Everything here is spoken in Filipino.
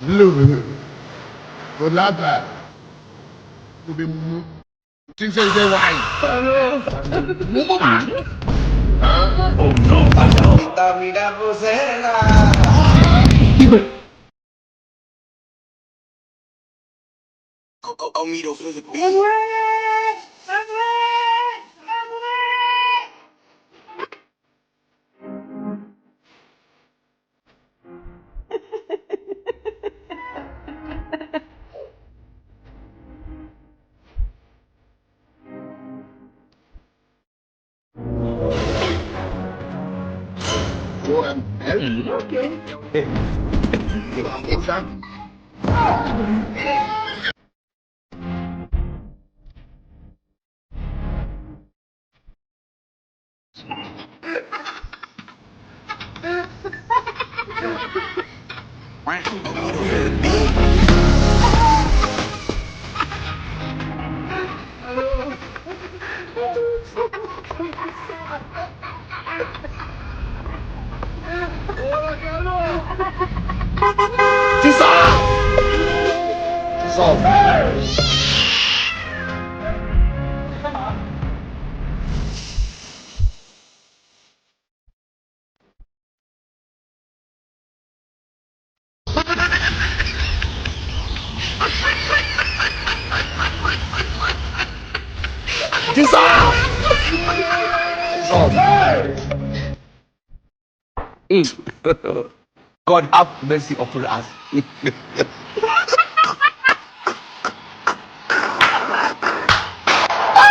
Lu. Golata. Ubi Sing say why? Oh no! Omido for the beat. Okay. Omido for the beat. God have mercy upon us.